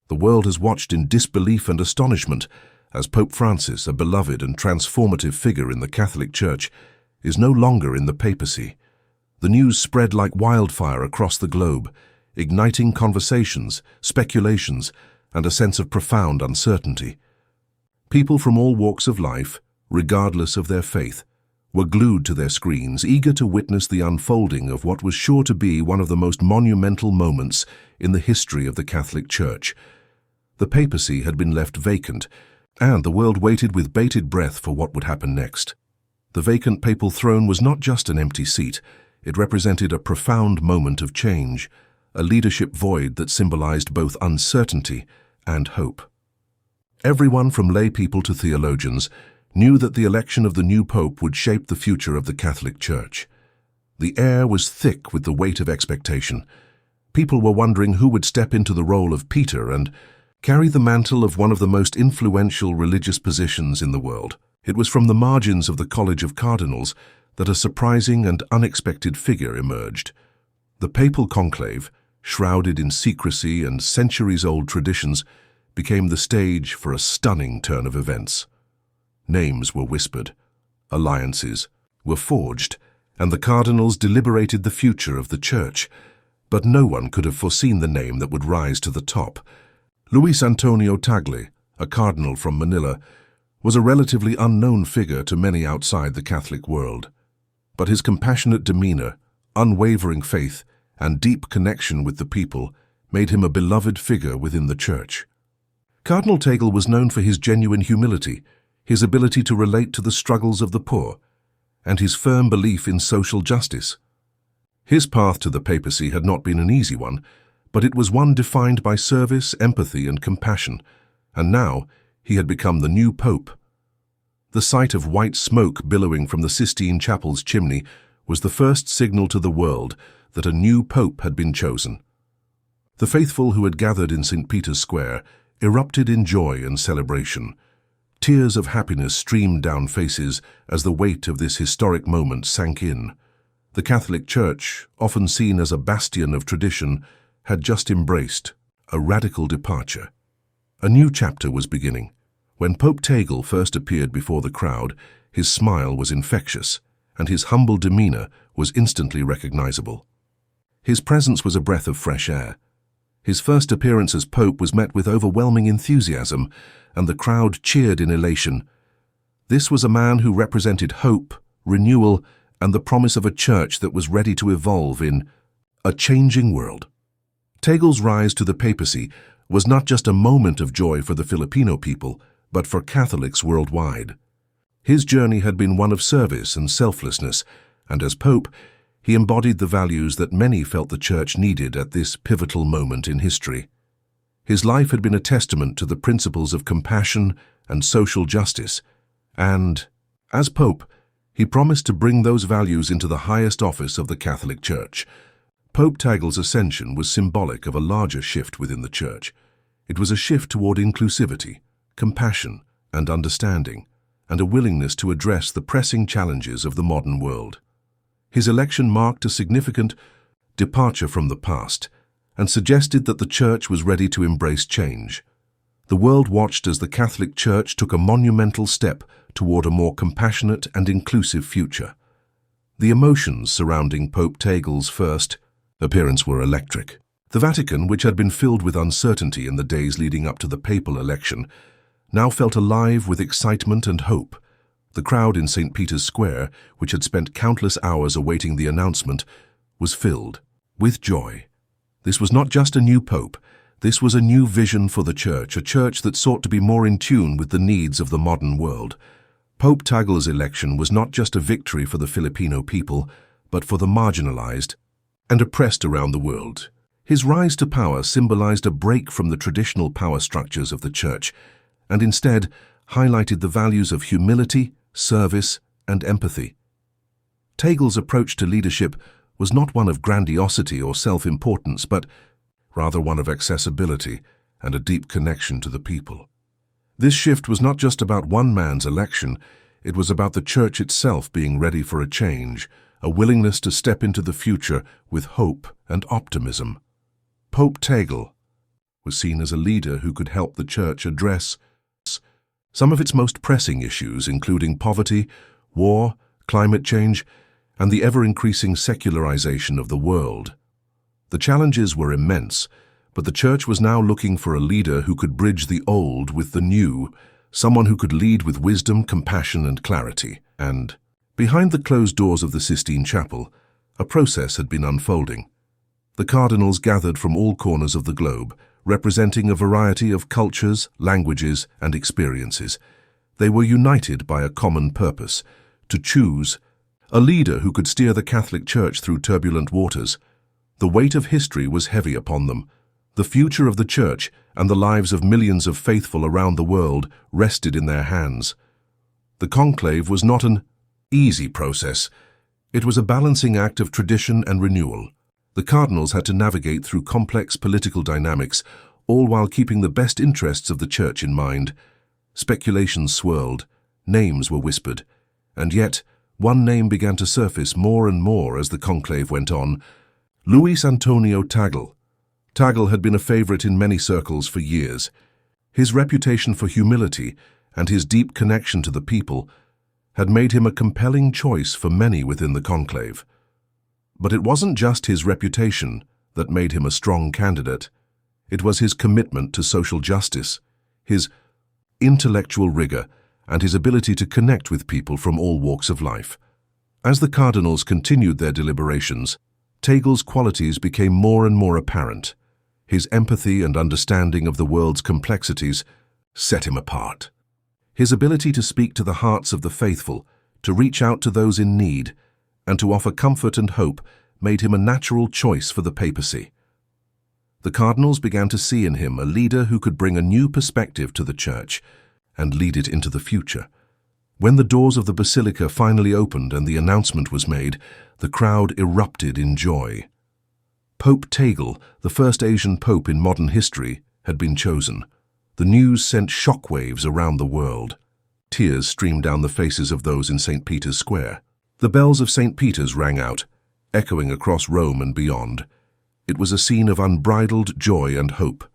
The world has watched in disbelief and astonishment as Pope Francis, a beloved and transformative figure in the Catholic Church, is no longer in the papacy. The news spread like wildfire across the globe, igniting conversations, speculations, and a sense of profound uncertainty. People from all walks of life, regardless of their faith, were glued to their screens, eager to witness the unfolding of what was sure to be one of the most monumental moments in the history of the Catholic Church. The papacy had been left vacant, and the world waited with bated breath for what would happen next. The vacant papal throne was not just an empty seat, it represented a profound moment of change, a leadership void that symbolized both uncertainty and hope. Everyone from lay people to theologians knew that the election of the new pope would shape the future of the Catholic Church. The air was thick with the weight of expectation. People were wondering who would step into the role of Peter and carry the mantle of one of the most influential religious positions in the world. It was from the margins of the College of Cardinals that a surprising and unexpected figure emerged. The papal conclave, shrouded in secrecy and centuries-old traditions, became the stage for a stunning turn of events. Names were whispered, alliances were forged, and the cardinals deliberated the future of the Church. But no one could have foreseen the name that would rise to the top. Luis Antonio Tagle, a cardinal from Manila, was a relatively unknown figure to many outside the Catholic world. But his compassionate demeanor, unwavering faith, and deep connection with the people made him a beloved figure within the Church. Cardinal Tagle was known for his genuine humility, his ability to relate to the struggles of the poor, and his firm belief in social justice. His path to the papacy had not been an easy one, but it was one defined by service, empathy, and compassion, and now he had become the new pope. The sight of white smoke billowing from the Sistine Chapel's chimney was the first signal to the world that a new pope had been chosen. The faithful who had gathered in St. Peter's Square erupted in joy and celebration. Tears of happiness streamed down faces as the weight of this historic moment sank in. The Catholic Church, often seen as a bastion of tradition, had just embraced a radical departure. A new chapter was beginning. When Pope Tagle first appeared before the crowd, his smile was infectious, and his humble demeanor was instantly recognizable. His presence was a breath of fresh air. His first appearance as Pope was met with overwhelming enthusiasm, and the crowd cheered in elation. This was a man who represented hope, renewal, and the promise of a church that was ready to evolve in a changing world. Tagle's rise to the papacy was not just a moment of joy for the Filipino people, but for Catholics worldwide. His journey had been one of service and selflessness, and as Pope, he embodied the values that many felt the Church needed at this pivotal moment in history. His life had been a testament to the principles of compassion and social justice, and, as Pope, he promised to bring those values into the highest office of the Catholic Church. Pope Tagle's ascension was symbolic of a larger shift within the Church. It was a shift toward inclusivity, compassion, and understanding, and a willingness to address the pressing challenges of the modern world. His election marked a significant departure from the past and suggested that the Church was ready to embrace change. The world watched as the Catholic Church took a monumental step toward a more compassionate and inclusive future. The emotions surrounding Pope Tagle's first appearance were electric. The Vatican, which had been filled with uncertainty in the days leading up to the papal election, now felt alive with excitement and hope. The crowd in St. Peter's Square, which had spent countless hours awaiting the announcement, was filled with joy. This was not just a new pope. This was a new vision for the Church, a Church that sought to be more in tune with the needs of the modern world. Pope Tagle's election was not just a victory for the Filipino people, but for the marginalized and oppressed around the world. His rise to power symbolized a break from the traditional power structures of the Church, and instead highlighted the values of humility, service, and empathy. Tagle's approach to leadership was not one of grandiosity or self-importance, but rather one of accessibility and a deep connection to the people. This shift was not just about one man's election, it was about the Church itself being ready for a change, a willingness to step into the future with hope and optimism. Pope Tagle was seen as a leader who could help the Church address some of its most pressing issues, including poverty, war, climate change, and the ever-increasing secularization of the world. The challenges were immense, but the Church was now looking for a leader who could bridge the old with the new, someone who could lead with wisdom, compassion, and clarity. And, behind the closed doors of the Sistine Chapel, a process had been unfolding. The cardinals gathered from all corners of the globe, representing a variety of cultures, languages, and experiences. They were united by a common purpose: to choose a leader who could steer the Catholic Church through turbulent waters. The weight of history was heavy upon them. The future of the Church and the lives of millions of faithful around the world rested in their hands. The conclave was not an easy process. It was a balancing act of tradition and renewal. The cardinals had to navigate through complex political dynamics, all while keeping the best interests of the Church in mind. Speculations swirled, names were whispered, and yet one name began to surface more and more as the conclave went on: Luis Antonio Tagle. Tagle had been a favorite in many circles for years. His reputation for humility and his deep connection to the people had made him a compelling choice for many within the conclave. But it wasn't just his reputation that made him a strong candidate. It was his commitment to social justice, his intellectual rigor, and his ability to connect with people from all walks of life. As the cardinals continued their deliberations, Tagle's qualities became more and more apparent. His empathy and understanding of the world's complexities set him apart. His ability to speak to the hearts of the faithful, to reach out to those in need, and to offer comfort and hope made him a natural choice for the papacy. The cardinals began to see in him a leader who could bring a new perspective to the Church and lead it into the future. When the doors of the basilica finally opened and the announcement was made, the crowd erupted in joy. Pope Tagle, the first Asian pope in modern history, had been chosen. The news sent shockwaves around the world. Tears streamed down the faces of those in St. Peter's Square. The bells of St. Peter's rang out, echoing across Rome and beyond. It was a scene of unbridled joy and hope.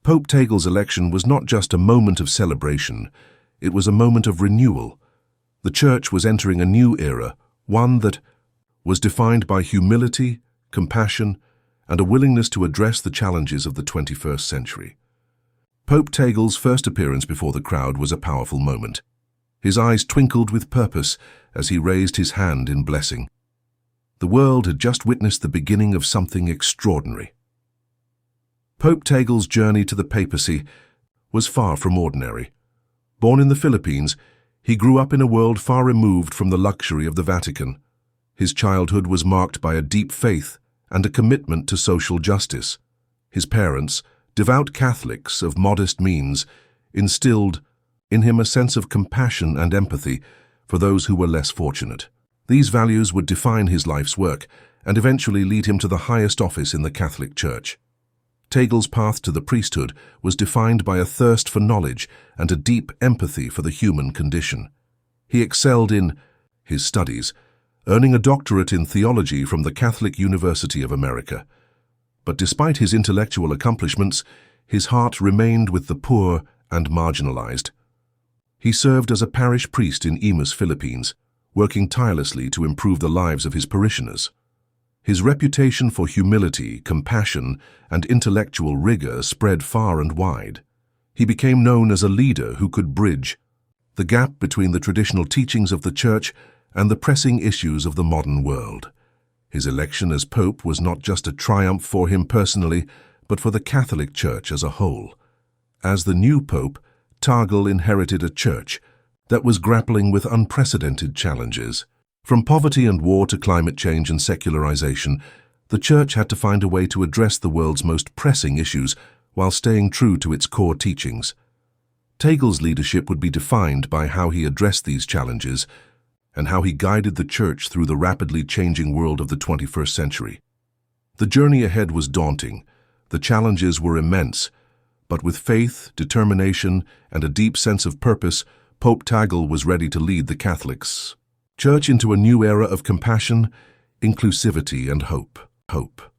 Pope Tagle's election was not just a moment of celebration, it was a moment of renewal. The Church was entering a new era, one that was defined by humility, compassion, and a willingness to address the challenges of the 21st century. Pope Tagle's first appearance before the crowd was a powerful moment. His eyes twinkled with purpose as he raised his hand in blessing. The world had just witnessed the beginning of something extraordinary. Pope Tagle's journey to the papacy was far from ordinary. Born in the Philippines, he grew up in a world far removed from the luxury of the Vatican. His childhood was marked by a deep faith and a commitment to social justice. His parents, devout Catholics of modest means, instilled in him a sense of compassion and empathy for those who were less fortunate. These values would define his life's work and eventually lead him to the highest office in the Catholic Church. Tagle's path to the priesthood was defined by a thirst for knowledge and a deep empathy for the human condition. He excelled in his studies, earning a doctorate in theology from the Catholic University of America. But despite his intellectual accomplishments, his heart remained with the poor and marginalized. He served as a parish priest in Imus, Philippines, working tirelessly to improve the lives of his parishioners. His reputation for humility, compassion, and intellectual rigor spread far and wide. He became known as a leader who could bridge the gap between the traditional teachings of the Church and the pressing issues of the modern world. His election as Pope was not just a triumph for him personally, but for the Catholic Church as a whole. As the new Pope, Tagle inherited a church that was grappling with unprecedented challenges. From poverty and war to climate change and secularization, the Church had to find a way to address the world's most pressing issues while staying true to its core teachings. Tagle's leadership would be defined by how he addressed these challenges and how he guided the Church through the rapidly changing world of the 21st century. The journey ahead was daunting. The challenges were immense, but with faith, determination, and a deep sense of purpose, Pope Tagle was ready to lead the Catholics Church into a new era of compassion, inclusivity, and hope.